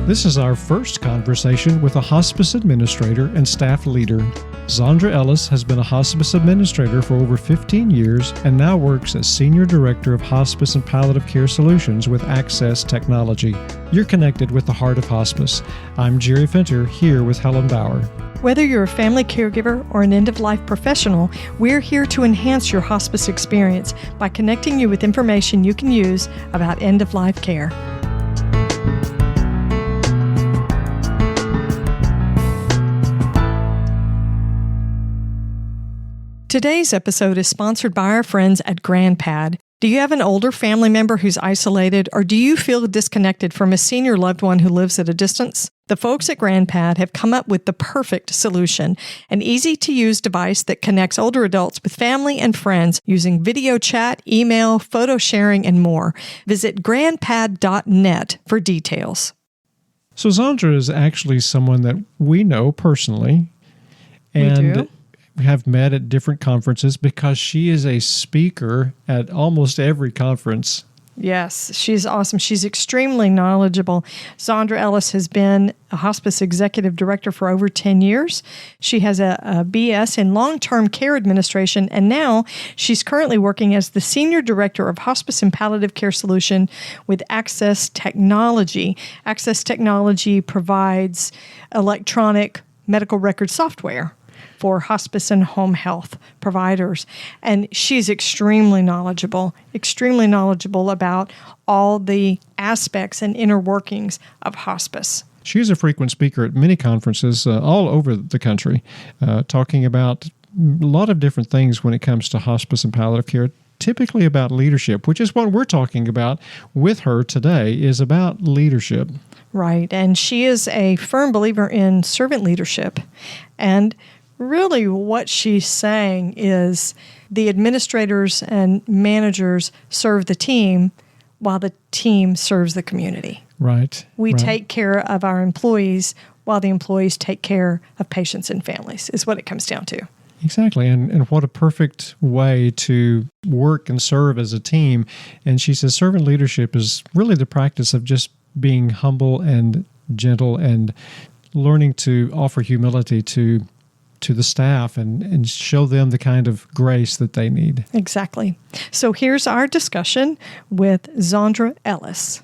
This is our first conversation with a hospice administrator and staff leader. Zaundra Ellis has been a hospice administrator for over 15 years and now works as Senior Director of Hospice and Palliative Care Solutions with Axxess Technology. You're connected with the Heart of Hospice. I'm Jerry Finter, here with Helen Bauer. Whether you're a family caregiver or an end-of-life professional, we're here to enhance your hospice experience by connecting you with information you can use about end-of-life care. Today's episode is sponsored by our friends at GrandPad. Do you have an older family member who's isolated, or do you feel disconnected from a senior loved one who lives at a distance? The folks at GrandPad have come up with the perfect solution, an easy-to-use device that connects older adults with family and friends using video chat, email, photo sharing, and more. Visit grandpad.net for details. So Zaundra is actually someone that we know personally. And we do. Have met at different conferences because she is a speaker at almost every conference. Yes, she's awesome. She's extremely knowledgeable. Zaundra Ellis has been a hospice executive director for over 10 years. She has a BS in long-term care administration, and now she's currently working as the Senior Director of Hospice and Palliative Care Solution with Axxess Technology. Axxess Technology provides electronic medical record software for hospice and home health providers. And she's extremely knowledgeable about all the aspects and inner workings of hospice. She's a frequent speaker at many conferences all over the country, talking about a lot of different things when it comes to hospice and palliative care, typically about leadership, which is what we're talking about with her today, is about leadership. Right, and she is a firm believer in servant leadership. And really what she's saying is the administrators and managers serve the team while the team serves the community. Right. We take care of our employees while the employees take care of patients and families, is what it comes down to. Exactly. And what a perfect way to work and serve as a team. And she says servant leadership is really the practice of just being humble and gentle and learning to offer humility to the staff and show them the kind of grace that they need. Exactly. So here's our discussion with Zaundra Ellis.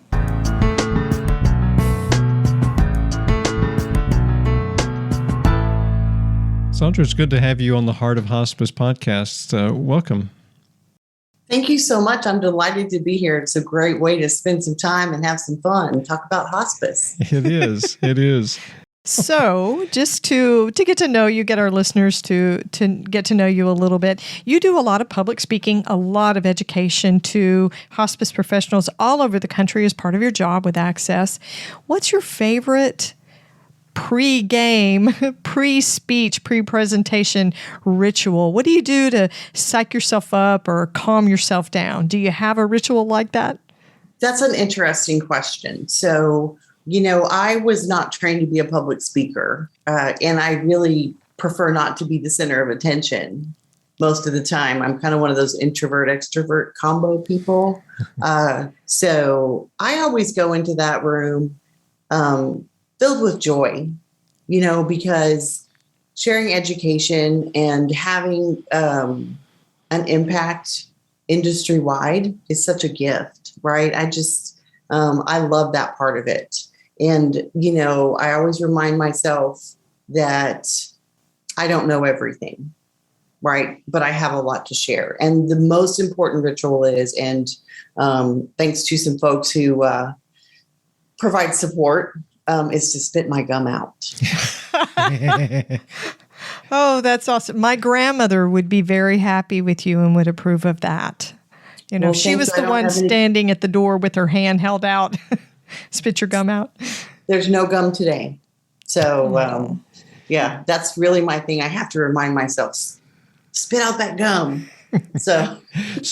Zaundra, it's good to have you on the Heart of Hospice podcast. Welcome. Thank you so much. I'm delighted to be here. It's a great way to spend some time and have some fun and talk about hospice. It is. It is. So just to get to know you, get our listeners to get to know you a little bit, you do a lot of public speaking, a lot of education to hospice professionals all over the country as part of your job with Axxess. What's your favorite pre-game, pre-speech, pre-presentation ritual? What do you do to psych yourself up or calm yourself down? Do you have a ritual like that? That's an interesting question. So, I was not trained to be a public speaker, and I really prefer not to be the center of attention most of the time. I'm kind of one of those introvert-extrovert combo people. So I always go into that room filled with joy, because sharing education and having an impact industry-wide is such a gift, right? I love that part of it. And, I always remind myself that I don't know everything, right? But I have a lot to share. And the most important ritual is, and thanks to some folks who provide support, is to spit my gum out. Oh, that's awesome. My grandmother would be very happy with you and would approve of that. She was the one standing at the door with her hand held out. Spit your gum out. There's no gum today. So, that's really my thing. I have to remind myself, spit out that gum. So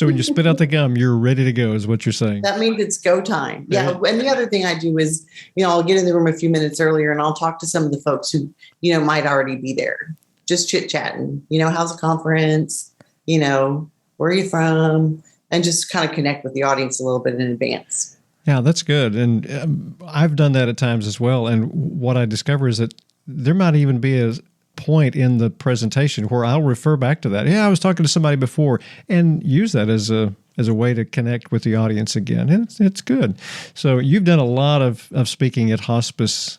when you spit out the gum, you're ready to go is what you're saying. That means it's go time. Yeah. And the other thing I do is, I'll get in the room a few minutes earlier and I'll talk to some of the folks who, might already be there. Just chit chatting, how's the conference? Where are you from? And just kind of connect with the audience a little bit in advance. Yeah, that's good. And I've done that at times as well. And what I discover is that there might even be a point in the presentation where I'll refer back to that. Yeah, I was talking to somebody before, and use that as a way to connect with the audience again. And it's good. So you've done a lot of speaking at hospice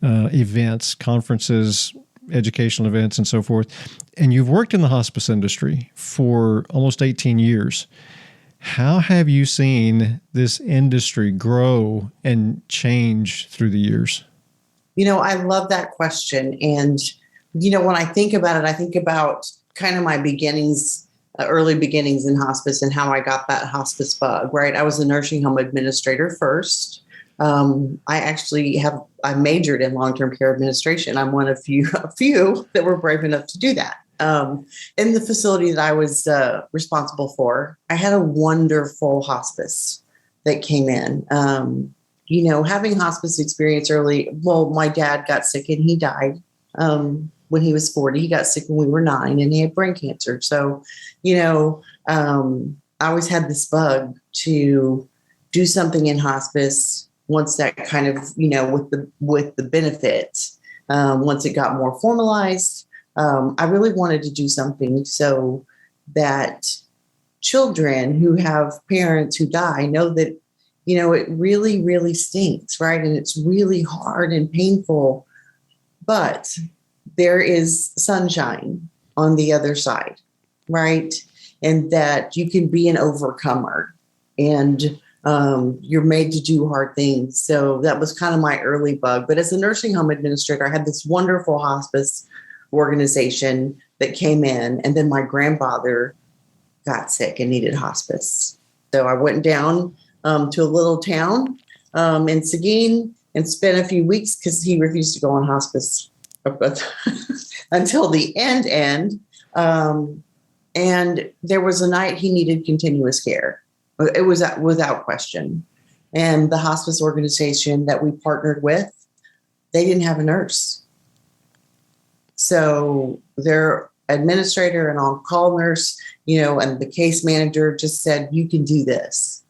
events, conferences, educational events, and so forth. And you've worked in the hospice industry for almost 18 years. How have you seen this industry grow and change through the years? I love that question. And, when I think about it, I think about kind of my beginnings, early beginnings in hospice and how I got that hospice bug, right? I was a nursing home administrator first. I majored in long-term care administration. I'm one of a few that were brave enough to do that. In the facility that I was responsible for, I had a wonderful hospice that came in. Having hospice experience early, my dad got sick and he died when he was 40. He got sick when we were 9 and he had brain cancer. So, I always had this bug to do something in hospice once that kind of, with the benefits, once it got more formalized. I really wanted to do something so that children who have parents who die know that, it really, really stinks, right? And it's really hard and painful, but there is sunshine on the other side, right? And that you can be an overcomer and you're made to do hard things. So that was kind of my early bug. But as a nursing home administrator, I had this wonderful hospice organization that came in, and then my grandfather got sick and needed hospice. So I went down to a little town in Seguin and spent a few weeks because he refused to go on hospice until the end. And there was a night he needed continuous care. It was without question. And the hospice organization that we partnered with, they didn't have a nurse. So their administrator and on-call nurse, and the case manager just said, you can do this.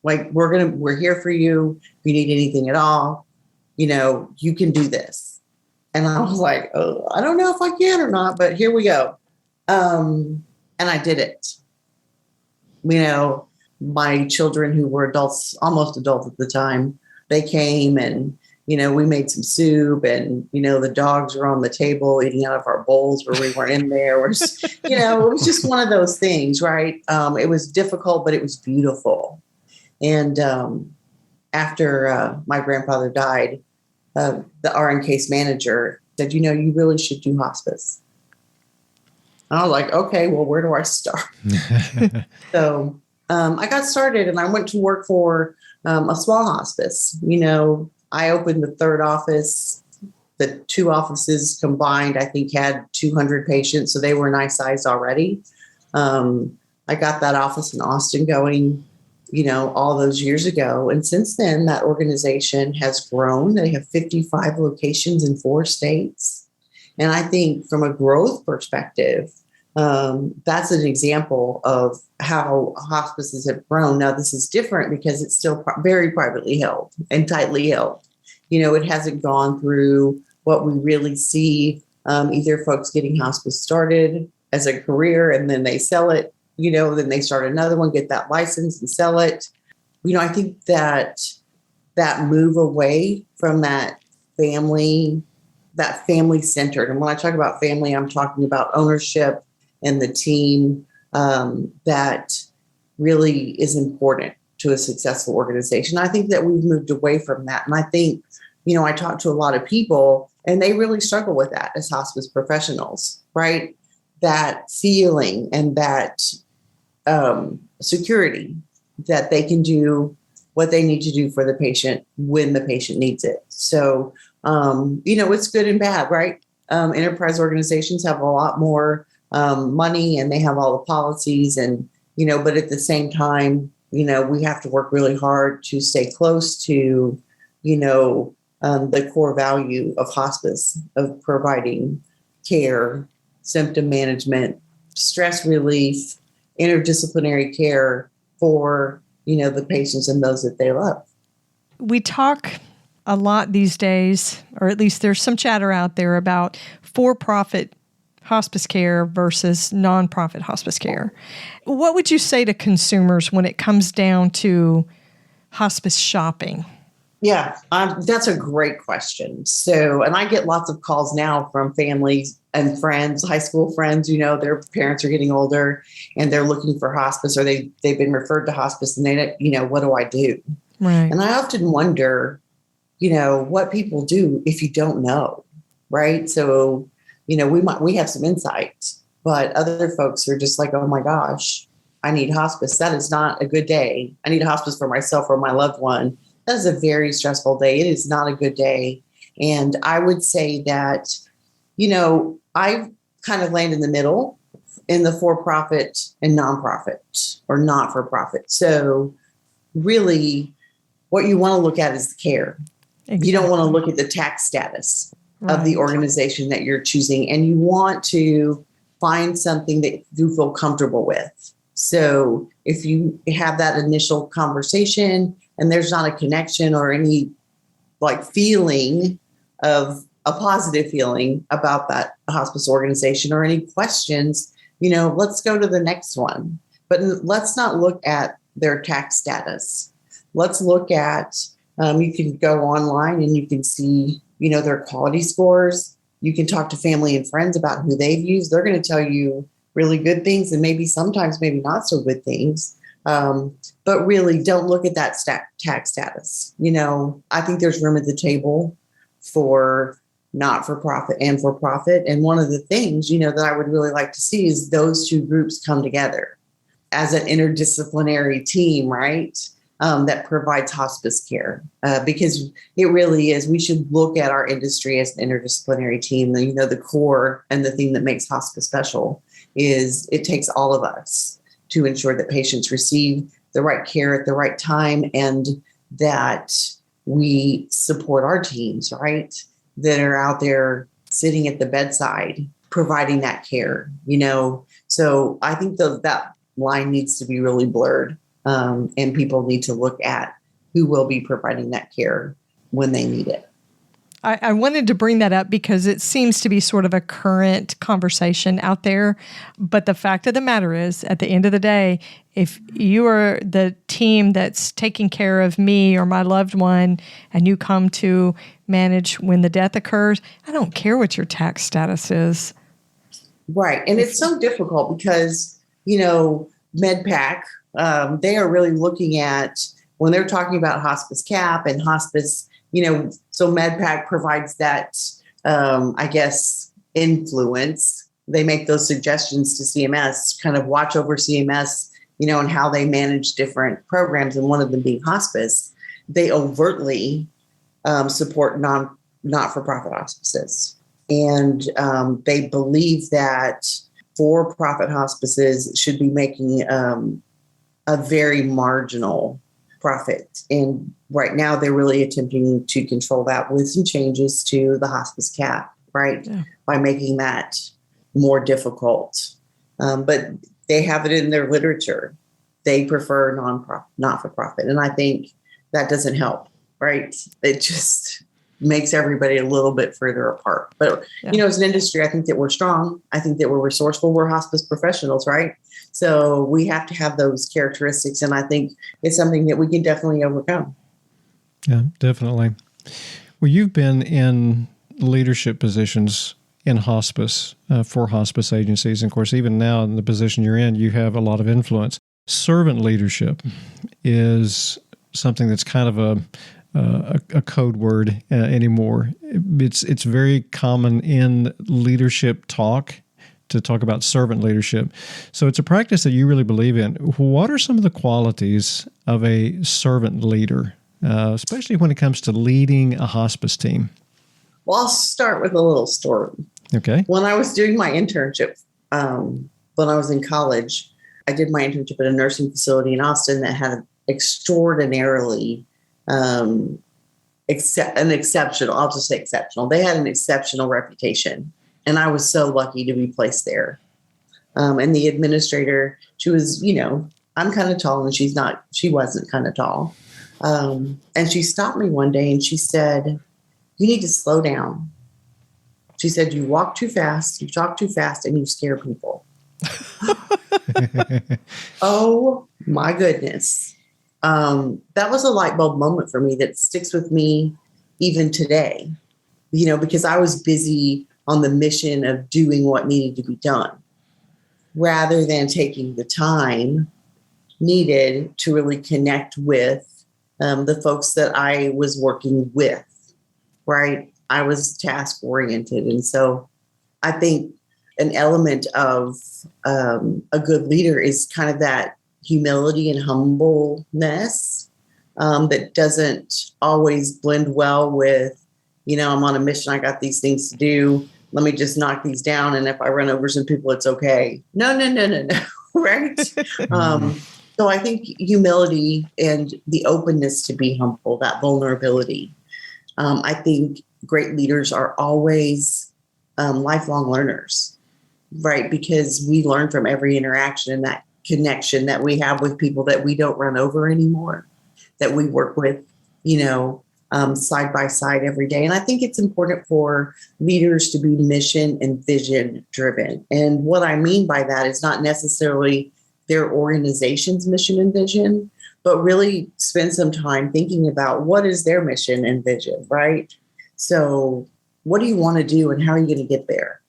Like, we're here for you. If you need anything at all, you can do this. And I was like, oh, I don't know if I can or not, but here we go. And I did it. My children who were adults, almost adults at the time, they came and, we made some soup and, the dogs were on the table eating out of our bowls where we weren't in there. It was just one of those things, right? It was difficult, but it was beautiful. And after my grandfather died, the RN case manager said, you really should do hospice. And I was like, okay, well, where do I start? So I got started and I went to work for a small hospice. I opened the third office. The 2 offices combined, I think, had 200 patients. So they were nice size already. I got that office in Austin going, all those years ago. And since then, that organization has grown. They have 55 locations in 4 states. And I think from a growth perspective, that's an example of how hospices have grown. Now, this is different because it's still very privately held and tightly held. It hasn't gone through what we really see, either folks getting hospice started as a career and then they sell it, then they start another one, get that license and sell it. I think that move away from that family centered. And when I talk about family, I'm talking about ownership and the team that really is important to a successful organization. I think that we've moved away from that. And I think, I talk to a lot of people and they really struggle with that as hospice professionals, right? That feeling and that security that they can do what they need to do for the patient when the patient needs it. So, it's good and bad, right? Enterprise organizations have a lot more money and they have all the policies and, but at the same time, we have to work really hard to stay close to, the core value of hospice, of providing care, symptom management, stress relief, interdisciplinary care for, the patients and those that they love. We talk a lot these days, or at least there's some chatter out there about for-profit hospice care versus nonprofit hospice care. What would you say to consumers when it comes down to hospice shopping? Yeah, that's a great question. So, and I get lots of calls now from families and friends, high school friends, their parents are getting older and they're looking for hospice, or they've been referred to hospice, and they, what do I do? Right. And I often wonder, what people do if you don't know, right? So, we have some insights, but other folks are just like, oh my gosh, I need hospice. That is not a good day. I need hospice for myself or my loved one. That is a very stressful day. It is not a good day. And I would say that, I kind of land in the middle in the for-profit and nonprofit or not-for-profit. So really what you want to look at is the care. Exactly. You don't want to look at the tax status of the organization that you're choosing. And you want to find something that you feel comfortable with. So if you have that initial conversation and there's not a connection or any feeling of a positive feeling about that hospice organization or any questions, let's go to the next one. But let's not look at their tax status. Let's look at, you can go online and you can see, their quality scores. You can talk to family and friends about who they've used. They're going to tell you really good things and maybe sometimes maybe not so good things. But really don't look at that tax status. I think there's room at the table for not-for-profit and for-profit. And one of the things, that I would really like to see is those two groups come together as an interdisciplinary team, right? That provides hospice care, because it really is. We should look at our industry as an interdisciplinary team. The core and the thing that makes hospice special is it takes all of us to ensure that patients receive the right care at the right time, and that we support our teams, right, that are out there sitting at the bedside providing that care. So I think that line needs to be really blurred. And people need to look at who will be providing that care when they need it. I wanted to bring that up because it seems to be sort of a current conversation out there. But the fact of the matter is, at the end of the day, if you are the team that's taking care of me or my loved one and you come to manage when the death occurs, I don't care what your tax status is. Right. And it's so difficult because, MedPAC, they are really looking at when they're talking about hospice cap and hospice, so MedPAC provides that, influence. They make those suggestions to CMS, kind of watch over CMS, and how they manage different programs. And one of them being hospice, they overtly support not-for-profit hospices. And they believe that for-profit hospices should be making a very marginal profit. And right now they're really attempting to control that with some changes to the hospice cap, right? Yeah. By making that more difficult. But they have it in their literature. They prefer not-for-profit. And I think that doesn't help, right? It just makes everybody a little bit further apart. But, as an industry, I think that we're strong. I think that we're resourceful. We're hospice professionals, right? So we have to have those characteristics. And I think it's something that we can definitely overcome. Yeah, definitely. Well, you've been in leadership positions in hospice for hospice agencies. And of course, even now in the position you're in, you have a lot of influence. Servant leadership is something that's kind of a code word anymore. It's very common in leadership talk to talk about servant leadership. So it's a practice that you really believe in. What are some of the qualities of a servant leader, especially when it comes to leading a hospice team? Well, I'll start with a little story. Okay. When I was doing my internship, when I was in college, I did my internship at a nursing facility in Austin that had an extraordinarily exceptional, I'll just say exceptional. They had an exceptional reputation. And I was so lucky to be placed there. And the administrator, she was, I'm kind of tall and she wasn't kind of tall. And she stopped me one day and she said, "You need to slow down." She said, "You walk too fast, you talk too fast, and you scare people." Oh my goodness. That was a light bulb moment for me that sticks with me even today, because I was busy on the mission of doing what needed to be done rather than taking the time needed to really connect with the folks that I was working with, right? I was task oriented. And so I think an element of a good leader is kind of that humility and humbleness that doesn't always blend well with, I'm on a mission, I got these things to do. Let me just knock these down. And if I run over some people, it's okay. No, right? So I think humility and the openness to be humble, that vulnerability. I think great leaders are always lifelong learners, right? Because we learn from every interaction and that connection that we have with people that we don't run over anymore, that we work with, side by side every day. And I think it's important for leaders to be mission and vision driven. And what I mean by that is not necessarily their organization's mission and vision, but really spend some time thinking about what is their mission and vision, right? So what do you want to do and how are you going to get there?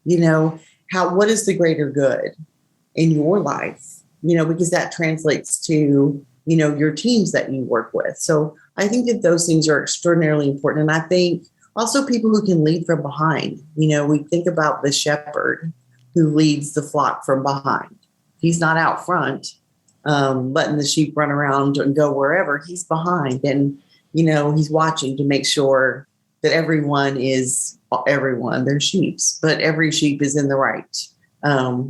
What is the greater good in your life? Because that translates to, your teams that you work with. So I think that those things are extraordinarily important. And I think also people who can lead from behind. We think about the shepherd who leads the flock from behind. He's not out front, letting the sheep run around and go wherever. He's behind and, he's watching to make sure that they're sheeps, but every sheep is in the right.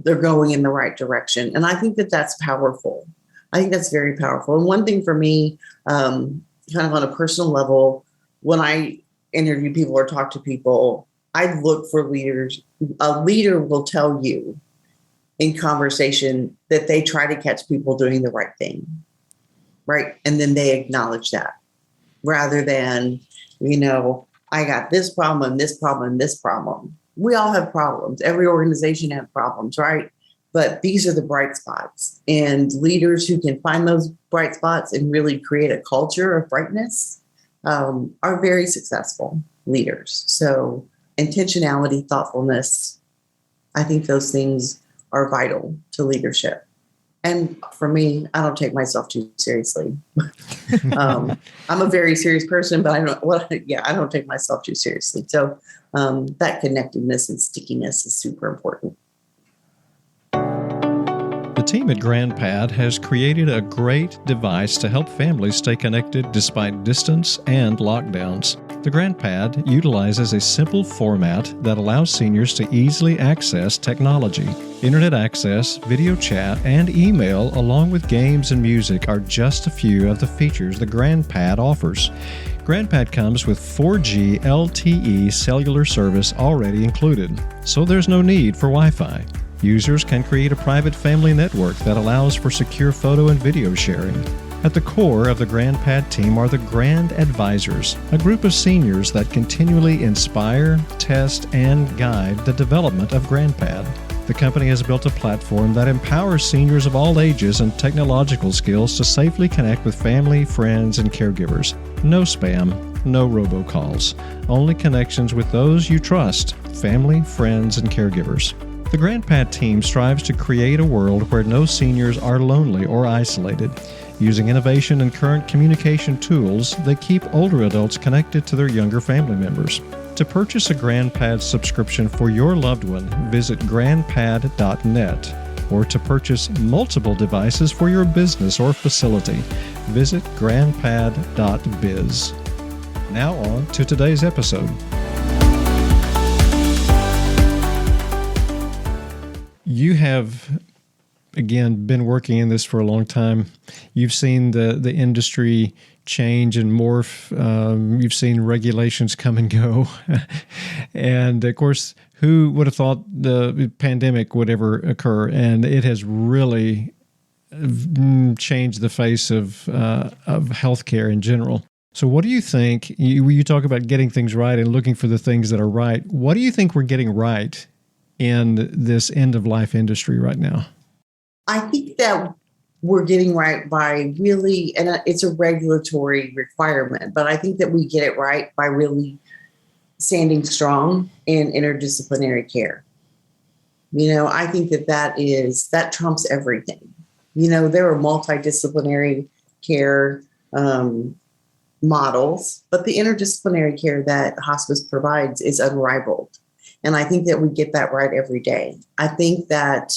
They're going in the right direction. And I think that that's powerful. I think that's very powerful. And one thing for me, kind of on a personal level, when I interview people or talk to people, I look for leaders. A leader will tell you in conversation that they try to catch people doing the right thing, right? And then they acknowledge that rather than, I got this problem and this problem and this problem. We all have problems. Every organization has problems, right? But these are the bright spots. And leaders who can find those bright spots and really create a culture of brightness are very successful leaders. So intentionality, thoughtfulness, I think those things are vital to leadership. And for me, I don't take myself too seriously. I'm a very serious person, but I don't take myself too seriously. So that connectedness and stickiness is super important. The team at GrandPad has created a great device to help families stay connected despite distance and lockdowns. The GrandPad utilizes a simple format that allows seniors to easily access technology. Internet access, video chat, and email, along with games and music, are just a few of the features the GrandPad offers. GrandPad comes with 4G LTE cellular service already included, so there's no need for Wi-Fi. Users can create a private family network that allows for secure photo and video sharing. At the core of the GrandPad team are the Grand Advisors, a group of seniors that continually inspire, test, and guide the development of GrandPad. The company has built a platform that empowers seniors of all ages and technological skills to safely connect with family, friends, and caregivers. No spam, no robocalls, only connections with those you trust, family, friends, and caregivers. The GrandPad team strives to create a world where no seniors are lonely or isolated. Using innovation and current communication tools, they keep older adults connected to their younger family members. To purchase a GrandPad subscription for your loved one, visit grandpad.net. Or to purchase multiple devices for your business or facility, visit grandpad.biz. Now on to today's episode. You have, again, been working in this for a long time. You've seen the industry change and morph. You've seen regulations come and go. And, of course, who would have thought the pandemic would ever occur? And it has really changed the face of healthcare in general. So what do you think, you talk about getting things right and looking for the things that are right. What do you think we're getting right in this end-of-life industry right now? I think that we're getting right by really, and it's a regulatory requirement, but I think that we get it right by really standing strong in interdisciplinary care. I think that trumps everything. There are multidisciplinary care models, but the interdisciplinary care that hospice provides is unrivaled. And I think that we get that right every day. I think that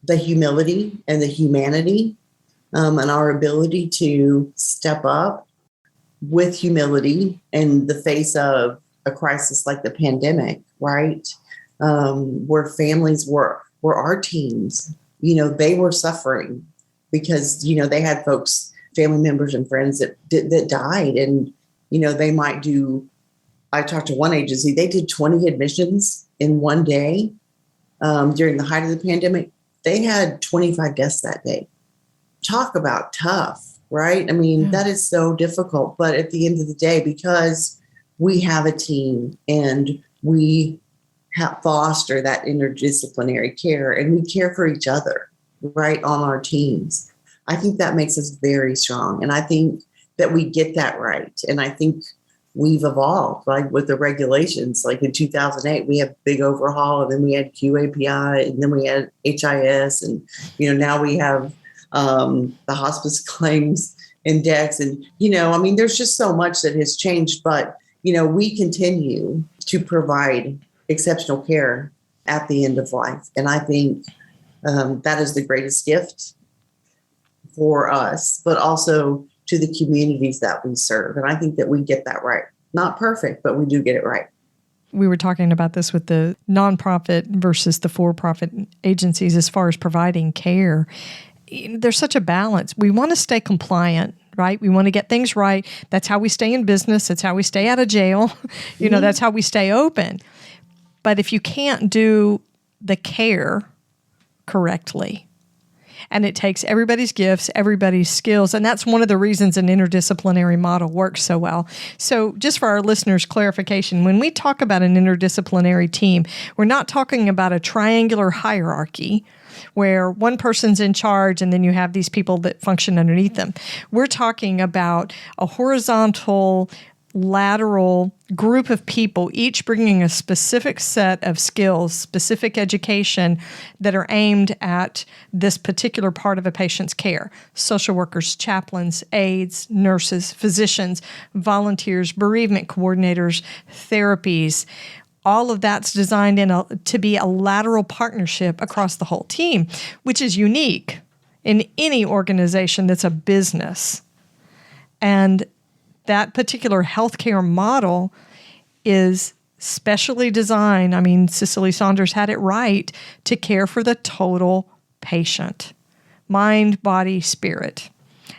the humility and the humanity and our ability to step up with humility in the face of a crisis like the pandemic, right? Where families were our teams, they were suffering because, they had folks, family members and friends that died. And, they might do, I talked to one agency, they did 20 admissions in one day during the height of the pandemic. They had 25 deaths that day. Talk about tough, right? I mean, that is so difficult. But at the end of the day, because we have a team and we foster that interdisciplinary care and we care for each other, right, on our teams, I think that makes us very strong. And I think that we get that right. And I think we've evolved, like with the regulations. Like in 2008, we had a big overhaul, and then we had QAPI, and then we had HIS, and now we have the hospice claims index, and there's just so much that has changed. But we continue to provide exceptional care at the end of life, and I think that is the greatest gift for us, but also to the communities that we serve. And I think that we get that right. Not perfect, but we do get it right. We were talking about this with the nonprofit versus the for-profit agencies as far as providing care. There's such a balance. We want to stay compliant, right? We want to get things right. That's how we stay in business. That's how we stay out of jail. That's how we stay open. But if you can't do the care correctly, and it takes everybody's gifts, everybody's skills. And that's one of the reasons an interdisciplinary model works so well. So just for our listeners' clarification, when we talk about an interdisciplinary team, we're not talking about a triangular hierarchy where one person's in charge and then you have these people that function underneath them. We're talking about a horizontal, lateral group of people, each bringing a specific set of skills, specific education that are aimed at this particular part of a patient's care. Social workers, chaplains, aides, nurses, physicians, volunteers, bereavement coordinators, therapies. All of that's designed to be a lateral partnership across the whole team, which is unique in any organization that's a business. And that particular healthcare model is specially designed. I mean, Cicely Saunders had it right to care for the total patient, mind, body, spirit,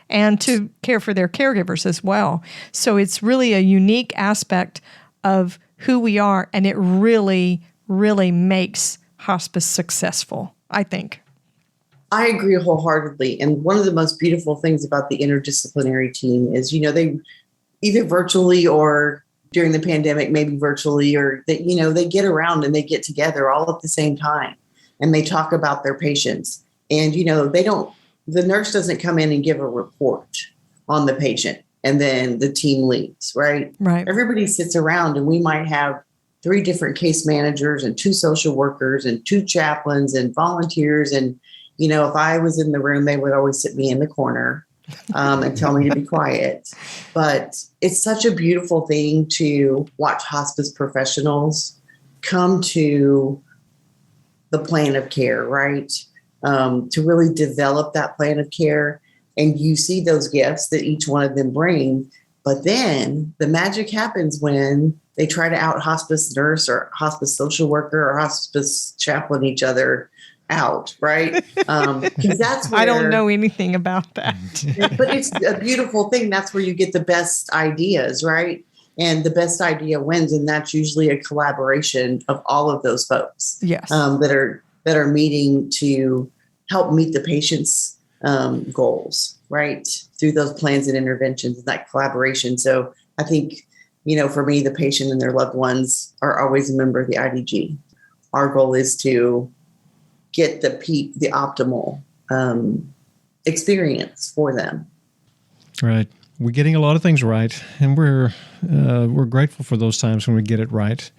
and to care for their caregivers as well. So it's really a unique aspect of who we are, and it really, really makes hospice successful, I think. I agree wholeheartly. And one of the most beautiful things about the interdisciplinary team is, they either virtually or during the pandemic, maybe virtually, or that, they get around and they get together all at the same time and they talk about their patients. And, the nurse doesn't come in and give a report on the patient and then the team leaves, right? Right. Everybody sits around and we might have 3 different case managers and 2 social workers and 2 chaplains and volunteers. And, if I was in the room, they would always sit me in the corner and tell me to be quiet. But it's such a beautiful thing to watch hospice professionals come to the plan of care, right? To really develop that plan of care. And you see those gifts that each one of them bring. But then the magic happens when they try to out hospice nurse or hospice social worker or hospice chaplain each other out, right? Because that's where, I don't know anything about that. but it's a beautiful thing. That's where you get the best ideas, right? And the best idea wins, and that's usually a collaboration of all of those folks. Yes, that are meeting to help meet the patient's goals, right? Through those plans and interventions, that collaboration. So I think, for me, the patient and their loved ones are always a member of the IDG. Our goal is to get the optimal experience for them. Right. We're getting a lot of things right, and we're grateful for those times when we get it right.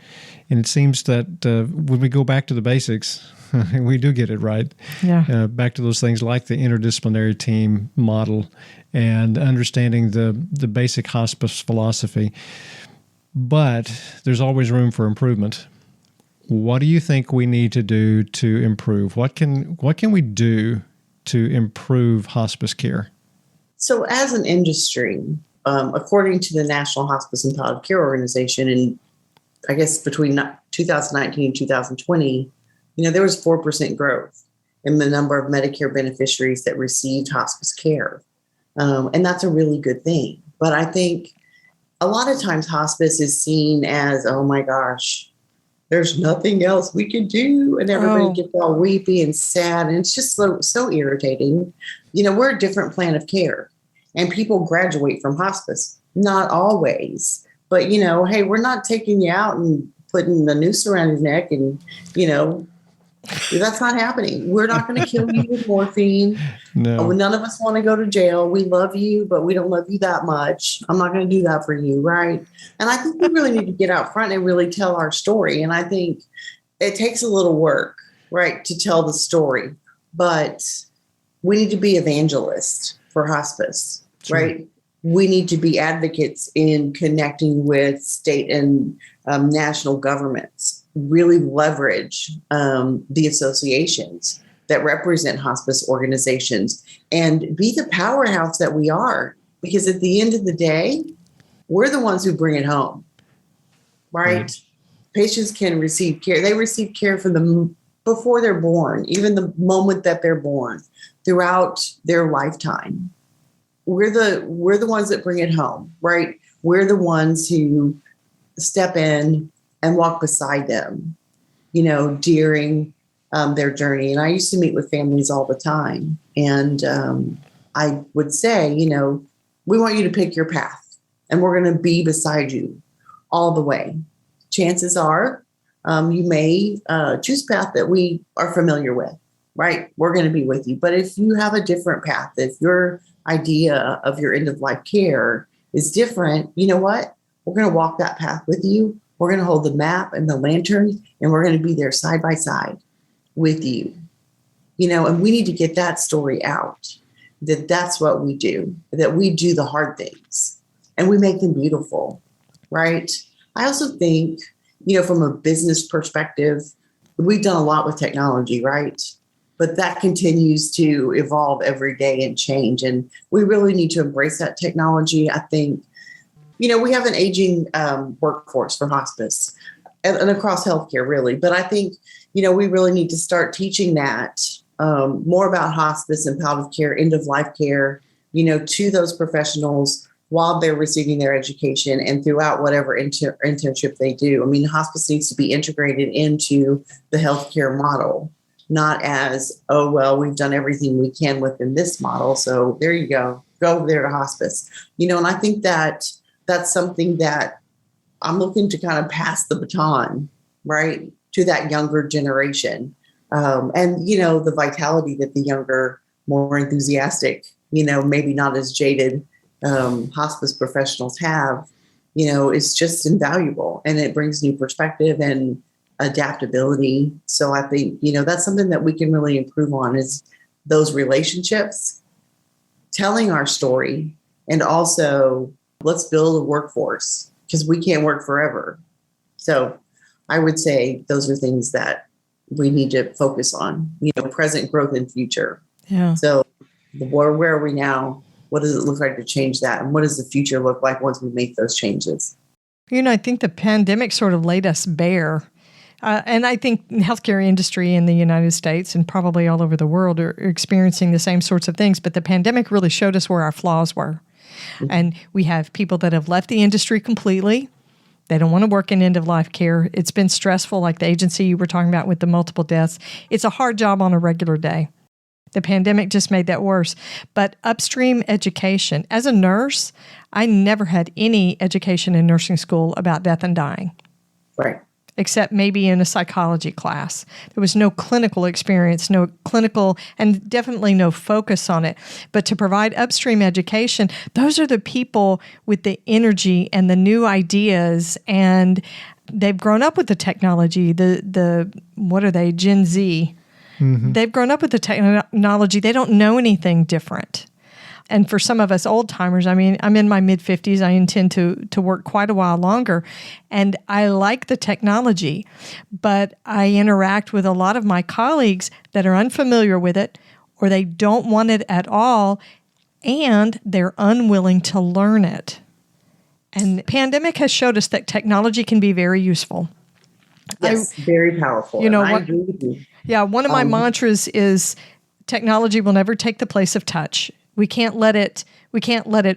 And it seems that when we go back to the basics, we do get it right. Yeah. Back to those things like the interdisciplinary team model and understanding the basic hospice philosophy. But there's always room for improvement. What do you think we need to do to improve? What can we do to improve hospice care? So as an industry, according to the National Hospice and Palliative Care Organization, and I guess between 2019 and 2020, there was 4% growth in the number of Medicare beneficiaries that received hospice care. And that's a really good thing. But I think a lot of times hospice is seen as, oh my gosh, there's nothing else we can do. And everybody gets all weepy and sad. And it's just so irritating. We're a different plan of care, and people graduate from hospice. Not always, but hey, we're not taking you out and putting the noose around your neck and, that's not happening. We're not going to kill you with morphine. No. None of us want to go to jail. We love you, but we don't love you that much. I'm not going to do that for you, right? And I think we really need to get out front and really tell our story. And I think it takes a little work, right, to tell the story. But we need to be evangelists for hospice, Sure. right? We need to be advocates in connecting with state and national governments, really leverage the associations that represent hospice organizations and be the powerhouse that we are. Because at the end of the day, we're the ones who bring it home, right? Patients can receive care. They receive care from them before they're born, even the moment that they're born, throughout their lifetime. We're the ones that bring it home, right? We're the ones who step in and walk beside them, during their journey. And I used to meet with families all the time. And I would say, we want you to pick your path, and we're going to be beside you all the way. Chances are you may choose a path that we are familiar with, right? We're going to be with you. But if you have a different path, if your idea of your end of life care is different, you know what? We're going to walk that path with you. We're going to hold the map and the lantern, and we're going to be there side by side with you. And we need to get that story out, that's what we do, that we do the hard things and we make them beautiful, right? I also think, from a business perspective, we've done a lot with technology, right? But that continues to evolve every day and change. And we really need to embrace that technology. I think, we have an aging workforce for hospice and across healthcare, really. But I think, we really need to start teaching that more about hospice and palliative care, end of life care, to those professionals while they're receiving their education and throughout whatever internship they do. I mean, hospice needs to be integrated into the healthcare model, not as, oh, well, we've done everything we can within this model, so there you go over there to hospice. And I think that that's something that I'm looking to kind of pass the baton, right, to that younger generation. And, the vitality that the younger, more enthusiastic, maybe not as jaded hospice professionals have, is just invaluable. And it brings new perspective and adaptability. So I think, that's something that we can really improve on, is those relationships, telling our story, and also let's build a workforce, because we can't work forever. So I would say those are things that we need to focus on, present, growth, and future. Yeah. So where are we now? What does it look like to change that? And what does the future look like once we make those changes? I think the pandemic sort of laid us bare. And I think the healthcare industry in the United States and probably all over the world are experiencing the same sorts of things. But the pandemic really showed us where our flaws were. Mm-hmm. And we have people that have left the industry completely. They don't want to work in end-of-life care. It's been stressful, like the agency you were talking about with the multiple deaths. It's a hard job on a regular day. The pandemic just made that worse. But upstream education, as a nurse, I never had any education in nursing school about death and dying. Right. Except maybe in a psychology class. There was no clinical experience, no clinical, and definitely no focus on it. But to provide upstream education, those are the people with the energy and the new ideas, and they've grown up with the technology, the what are they, Gen Z? Mm-hmm. They've grown up with the technology. They don't know anything different. And for some of us old timers, I mean, I'm in my mid-50s. I intend to work quite a while longer. And I like the technology, but I interact with a lot of my colleagues that are unfamiliar with it, or they don't want it at all, and they're unwilling to learn it. And the pandemic has showed us that technology can be very useful. Yes, very powerful. You know, I agree with you. Yeah, one of my mantras is technology will never take the place of touch. We can't let it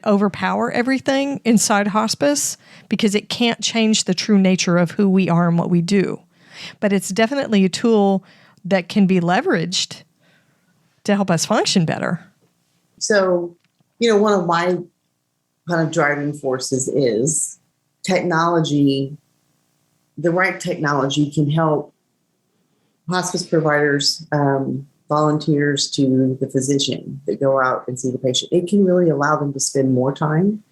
overpower everything inside hospice because it can't change the true nature of who we are and what we do. But it's definitely a tool that can be leveraged to help us function better. So, one of my kind of driving forces is technology. The right technology can help hospice providers, volunteers to the physician that go out and see the patient. It can really allow them to spend more time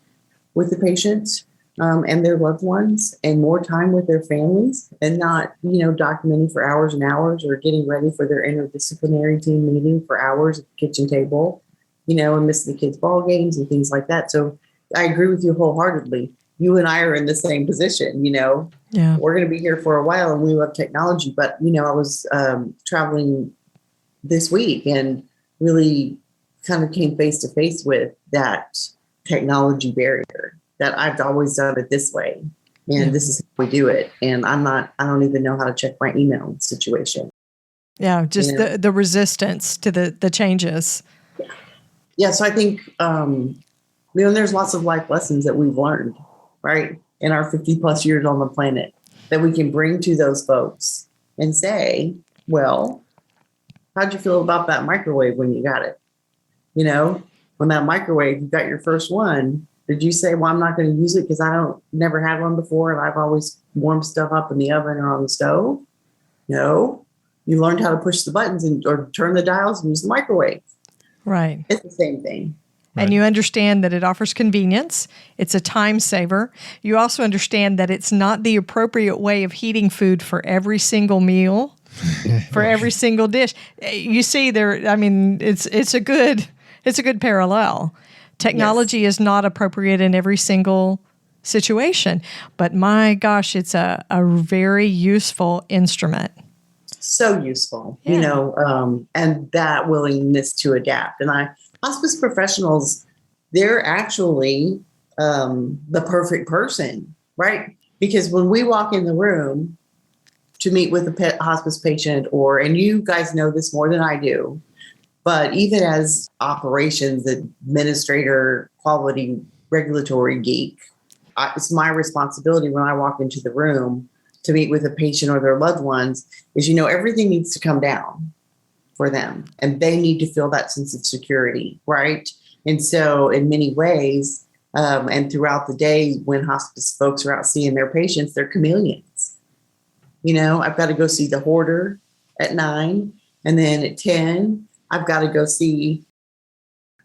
with the patient and their loved ones, and more time with their families, and not, documenting for hours and hours, or getting ready for their interdisciplinary team meeting for hours at the kitchen table, and missing the kids' ball games and things like that. So I agree with you wholeheartedly. You and I are in the same position, Yeah. We're going to be here for a while, and we love technology. But, I was traveling this week and really kind of came face to face with that technology barrier, that I've always done it this way. And this is how we do it. And I don't even know how to check my email situation. Yeah. Just the resistance to the changes. Yeah. So I think, there's lots of life lessons that we've learned, right, in our 50 plus years on the planet, that we can bring to those folks and say, well, how'd you feel about that microwave when you got it? When that microwave, you got your first one, did you say, well, I'm not going to use it because I never had one before and I've always warmed stuff up in the oven or on the stove? No, you learned how to push the buttons or turn the dials and use the microwave. Right. It's the same thing. Right. And you understand that it offers convenience. It's a time saver. You also understand that it's not the appropriate way of heating food for every single meal. For every single dish. You see there, I mean, it's a good parallel. Technology is not appropriate in every single situation, but my gosh, it's a very useful instrument. So useful, and that willingness to adapt. And hospice professionals, they're actually the perfect person, right? Because when we walk in the room to meet with a hospice patient, and you guys know this more than I do, but even as operations administrator, quality regulatory geek, it's my responsibility when I walk into the room to meet with a patient or their loved ones is, everything needs to come down for them, and they need to feel that sense of security, right? And so in many ways, and throughout the day when hospice folks are out seeing their patients, they're chameleons. I've got to go see the hoarder at 9, and then at 10, I've got to go see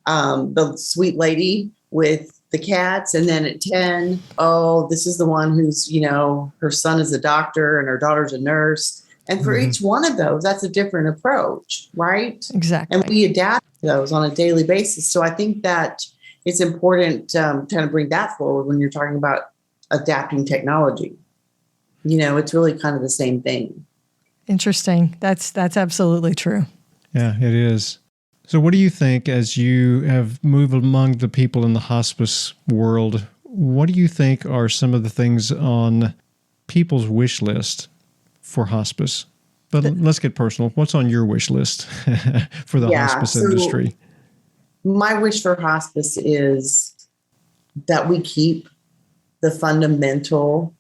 the sweet lady with the cats. And then at 10, this is the one who's, her son is a doctor and her daughter's a nurse. And for each one of those, that's a different approach, right? Exactly. And we adapt those on a daily basis. So I think that it's important to kind of bring that forward when you're talking about adapting technology. It's really kind of the same thing. Interesting. That's absolutely true. Yeah, it is. So what do you think, as you have moved among the people in the hospice world, what do you think are some of the things on people's wish list for hospice? But let's get personal. What's on your wish list for the hospice industry? My wish for hospice is that we keep the fundamental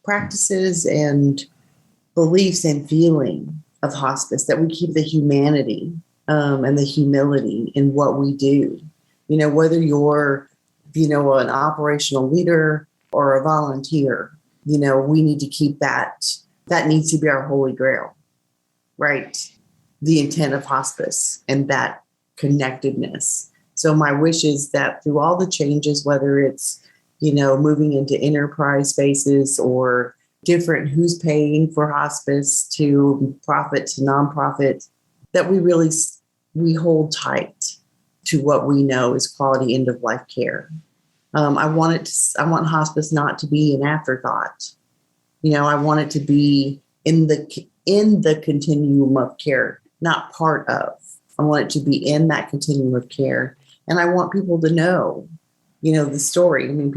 practices and beliefs and feeling of hospice, that we keep the humanity and the humility in what we do. Whether you're, an operational leader or a volunteer, we need to keep that. That needs to be our holy grail, right? The intent of hospice and that connectedness. So my wish is that through all the changes, whether it's, moving into enterprise spaces or different who's paying for hospice to profit to nonprofit, that we hold tight to what we know is quality end of life care. I want hospice not to be an afterthought. I want it to be in the continuum of care, not part of. I want it to be in that continuum of care. And I want people to know, the story. I mean,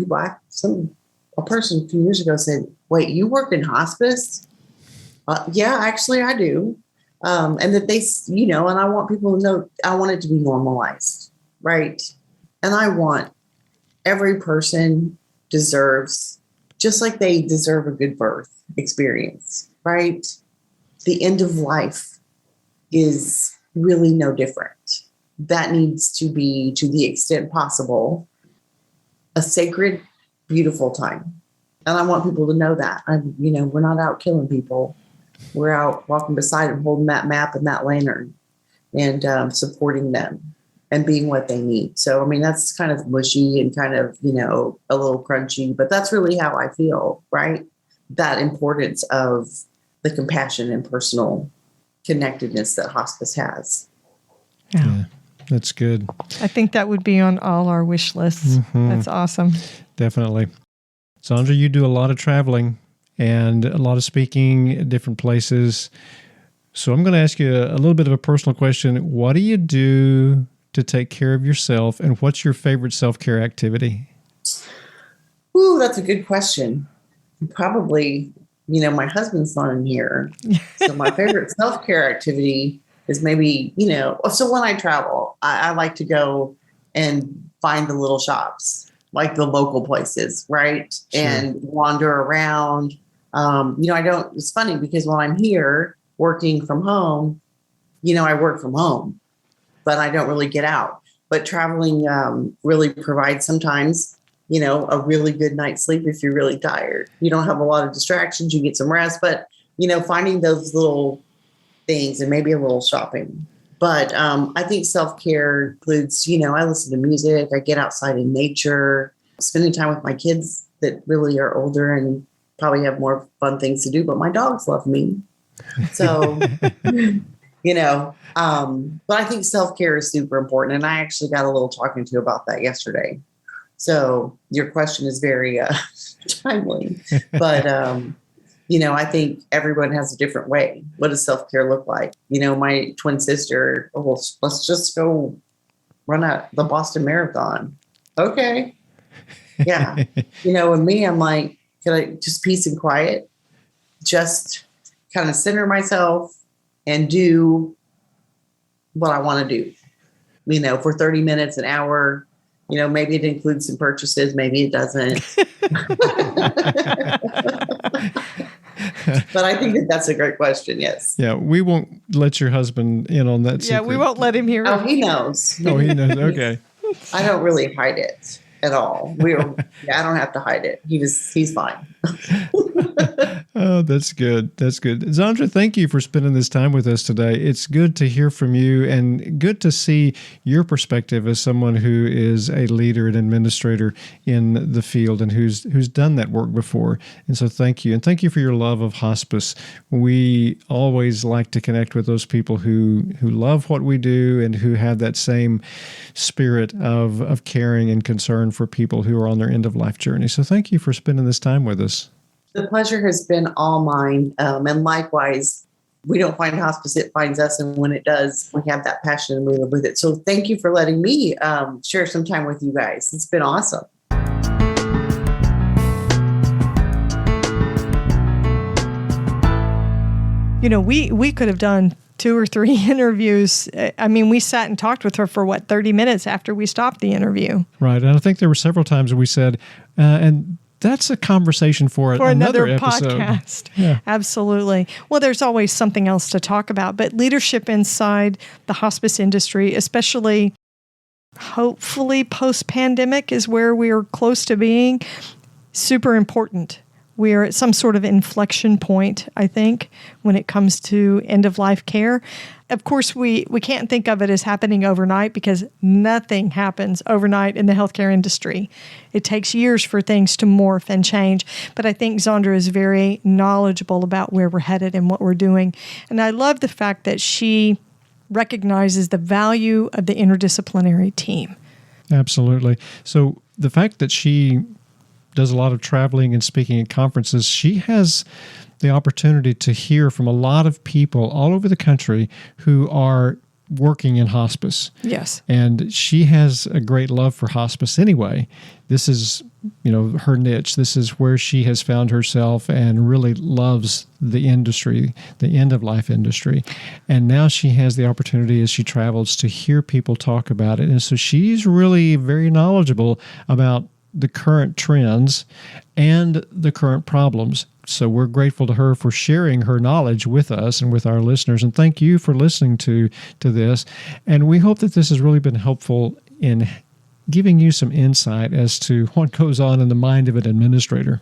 a person a few years ago said, "Wait, you worked in hospice?" Yeah, actually I do. And that they, and I want people to know, I want it to be normalized, right? And I want every person deserves, just like they deserve a good birth experience, right? The end of life is really no different. That needs to be, to the extent possible, a sacred, beautiful time. And I want people to know that. We're not out killing people. We're out walking beside them, holding that map and that lantern and supporting them and being what they need. So, that's kind of mushy and kind of, a little crunchy, but that's really how I feel, right? That importance of the compassion and personal connectedness that hospice has. Yeah, that's good. I think that would be on all our wish lists. Mm-hmm. That's awesome. Definitely. Zaundra, you do a lot of traveling and a lot of speaking at different places. So I'm going to ask you a little bit of a personal question. What do you do to take care of yourself, and what's your favorite self-care activity? Ooh, that's a good question. Probably, my husband's not in here. So my favorite self-care activity is maybe, so when I travel, I like to go and find the little shops, like the local places, right? Sure. And wander around. It's funny because when I'm here working from home, I work from home, but I don't really get out. But traveling really provides sometimes, a really good night's sleep if you're really tired. You don't have a lot of distractions, you get some rest, but, finding those little things and maybe a little shopping. But I think self-care includes, I listen to music, I get outside in nature, spending time with my kids that really are older and probably have more fun things to do, but my dogs love me. So, but I think self-care is super important. And I actually got a little talking to about that yesterday. So your question is very timely, but, I think everyone has a different way. What does self-care look like? My twin sister, let's just go run out the Boston Marathon. Okay. Yeah. And me, I'm like, can I just peace and quiet, just kind of center myself and do what I want to do, for 30 minutes, an hour, maybe it includes some purchases, maybe it doesn't. But I think that's a great question. Yes. Yeah. We won't let your husband in on that secret. Yeah, we won't let him hear it. Oh, he knows. Oh, he knows. Okay. I don't really hide it at all. I don't have to hide it. He's fine. Oh, that's good. That's good. Zaundra, thank you for spending this time with us today. It's good to hear from you and good to see your perspective as someone who is a leader and administrator in the field and who's done that work before. And so thank you. And thank you for your love of hospice. We always like to connect with those people who love what we do and who have that same spirit of caring and concern for people who are on their end of life journey. So thank you for spending this time with us. The pleasure has been all mine. And likewise, we don't find hospice, it finds us. And when it does, we have that passion and we live with it. So thank you for letting me share some time with you guys. It's been awesome. We could have done 2 or 3 interviews. We sat and talked with her for 30 minutes after we stopped the interview. Right. And I think there were several times we said, and that's a conversation for another episode. Podcast. Yeah. Absolutely. Well, there's always something else to talk about, but leadership inside the hospice industry, especially hopefully post-pandemic, is where we are close to being. Super important. We are at some sort of inflection point, I think, when it comes to end-of-life care. Of course, we can't think of it as happening overnight because nothing happens overnight in the healthcare industry. It takes years for things to morph and change. But I think Zaundra is very knowledgeable about where we're headed and what we're doing. And I love the fact that she recognizes the value of the interdisciplinary team. Absolutely. So the fact that she does a lot of traveling and speaking at conferences, she has the opportunity to hear from a lot of people all over the country who are working in hospice. Yes. And she has a great love for hospice anyway. This is, her niche. This is where she has found herself and really loves the industry, the end-of-life industry. And now she has the opportunity as she travels to hear people talk about it. And so she's really very knowledgeable about the current trends and the current problems. So we're grateful to her for sharing her knowledge with us and with our listeners. And thank you for listening to this. And we hope that this has really been helpful in giving you some insight as to what goes on in the mind of an administrator.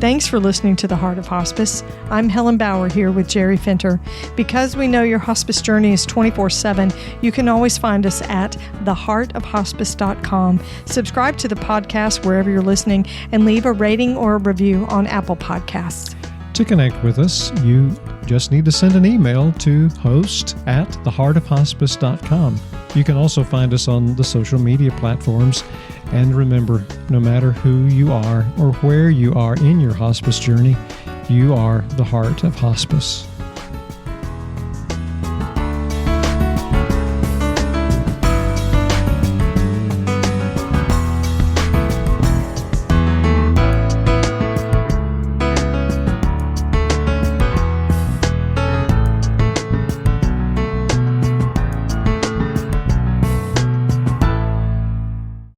Thanks for listening to The Heart of Hospice. I'm Helen Bauer here with Jerry Finter. Because we know your hospice journey is 24/7, you can always find us at theheartofhospice.com. Subscribe to the podcast wherever you're listening and leave a rating or a review on Apple Podcasts. To connect with us, you just need to send an email to host@theheartofhospice.com. You can also find us on the social media platforms. And remember, no matter who you are or where you are in your hospice journey, you are the heart of hospice.